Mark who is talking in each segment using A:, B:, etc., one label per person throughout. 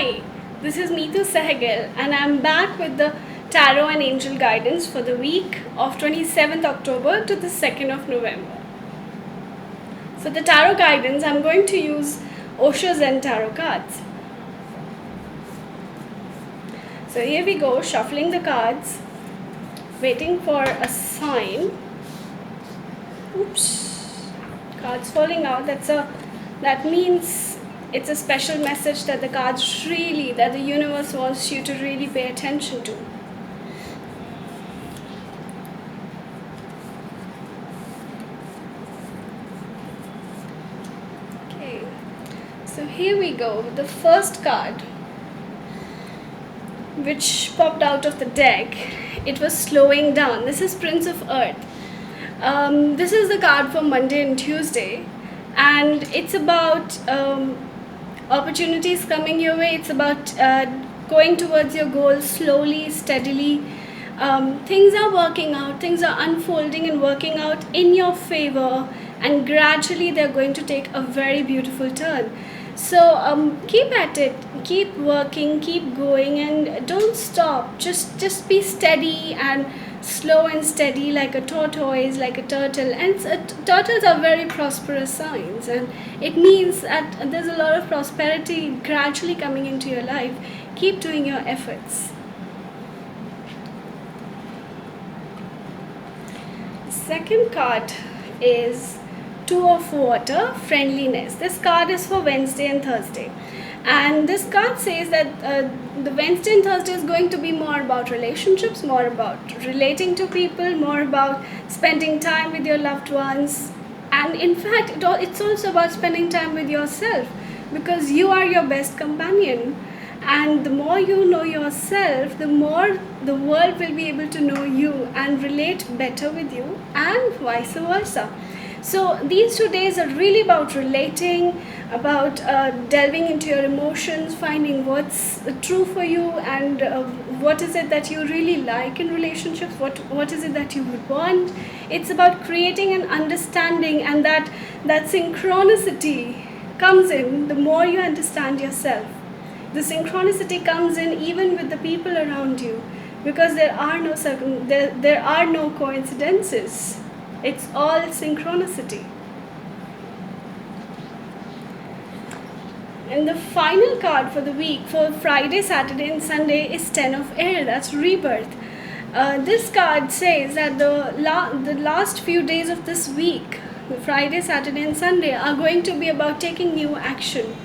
A: Hi, this is Meetu Sehgal, and I'm back with the Tarot and Angel Guidance for the week of 27th October to the 2nd of November. So, the Tarot Guidance, I'm going to use Osho Zen Tarot cards. So, here we go, shuffling the cards, waiting for a sign. Oops, cards falling out. That means it's a special message that the cards that the universe wants you to really pay attention to. Okay, so here we go. The first card which popped out of the deck, it was slowing down. This is Prince of Earth. This is the card for Monday and Tuesday, and it's about opportunities coming your way. It's about going towards your goals slowly, steadily. Things are working out, things are unfolding and working out in your favor, and gradually they're going to take a very beautiful turn. So keep at it, keep working, keep going, and don't stop. Just be steady and slow and steady, like a tortoise, like a turtle. And turtles are very prosperous signs, and it means that there's a lot of prosperity gradually coming into your life. Keep doing your efforts. Second card is Two of Water, Friendliness. This card is for Wednesday and Thursday, and this card says that the Wednesday and Thursday is going to be more about relationships, more about relating to people, more about spending time with your loved ones, and in fact it's also about spending time with yourself, because you are your best companion, and the more you know yourself, the more the world will be able to know you and relate better with you, and vice versa. So these 2 days are really about relating, about delving into your emotions, finding what's true for you, and what is it that you really like in relationships, what is it that you would want. It's about creating an understanding, and that synchronicity comes in the more you understand yourself. The synchronicity comes in even with the people around you, because there are no coincidences. It's all synchronicity. And the final card for the week for Friday, Saturday and Sunday is Ten of Air. That's Rebirth. This card says that the last few days of this week, the Friday, Saturday and Sunday, are going to be about taking new action.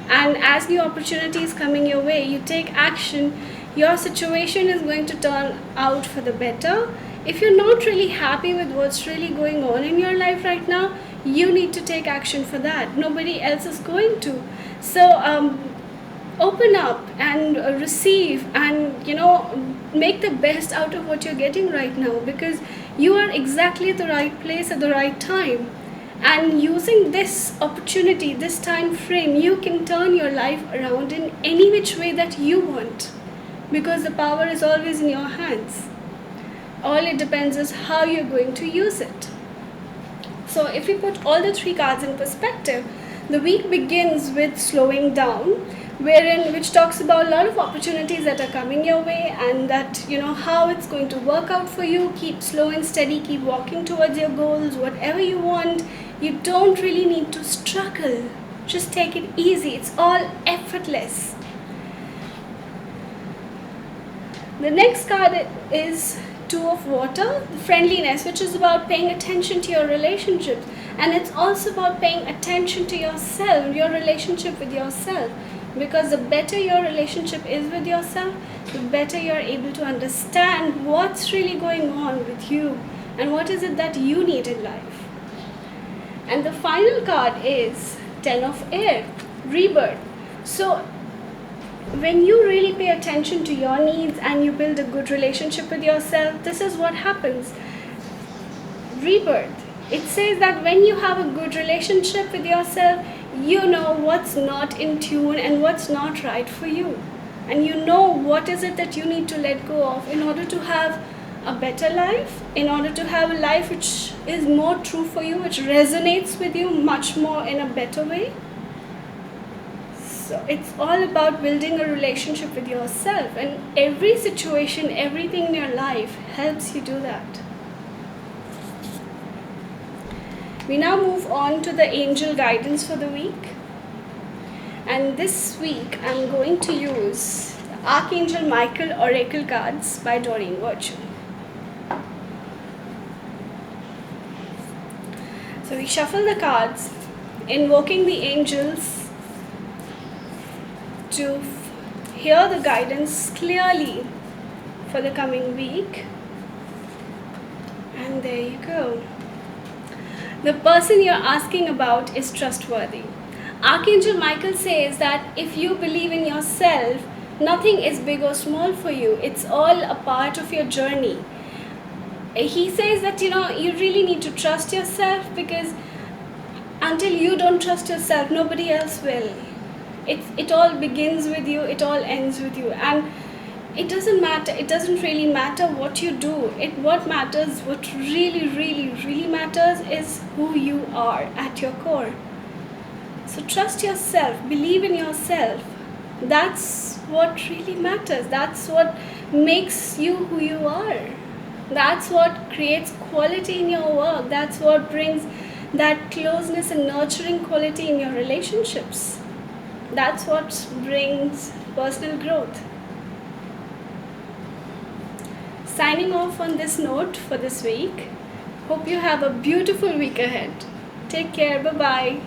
A: And as new opportunities coming your way, you take action, your situation is going to turn out for the better. If you're not really happy with what's really going on in your life right now, you need to take action for that. Nobody else is going to. So open up and receive, and make the best out of what you're getting right now, because you are exactly at the right place at the right time. And using this opportunity, this time frame, you can turn your life around in any which way that you want, because the power is always in your hands. All it depends is how you're going to use it. So if you put all the 3 cards in perspective, the week begins with slowing down, which talks about a lot of opportunities that are coming your way, and that how it's going to work out for you. Keep slow and steady, keep walking towards your goals, whatever you want. You don't really need to struggle. Just take it easy. It's all effortless. The next card is Two of Water, Friendliness, which is about paying attention to your relationships, and it's also about paying attention to yourself, your relationship with yourself, because the better your relationship is with yourself, the better you're able to understand what's really going on with you and what is it that you need in life. And the final card is Ten of Air, Rebirth. So when you really pay attention to your needs and you build a good relationship with yourself, this is what happens. Rebirth. It says that when you have a good relationship with yourself, you know what's not in tune and what's not right for you. And you know what is it that you need to let go of in order to have a better life, in order to have a life which is more true for you, which resonates with you much more in a better way. it's all about building a relationship with yourself, and every situation, everything in your life helps you do that. We now move on to the angel guidance for the week. And this week I'm going to use the Archangel Michael Oracle cards by Doreen Virtue. So we shuffle the cards, invoking the angels to hear the guidance clearly for the coming week. And there you go. The person you're asking about is trustworthy. Archangel Michael says that if you believe in yourself, nothing is big or small for you. It's all a part of your journey. He says that you really need to trust yourself, because until you don't trust yourself, nobody else will. It all begins with you, it all ends with you, and it doesn't matter. It doesn't really matter what you do. What matters, what really matters, is who you are at your core. So trust yourself, believe in yourself. That's what really matters. That's what makes you who you are. That's what creates quality in your work. That's what brings that closeness and nurturing quality in your relationships. That's what brings personal growth. Signing off on this note for this week. Hope you have a beautiful week ahead. Take care. Bye-bye.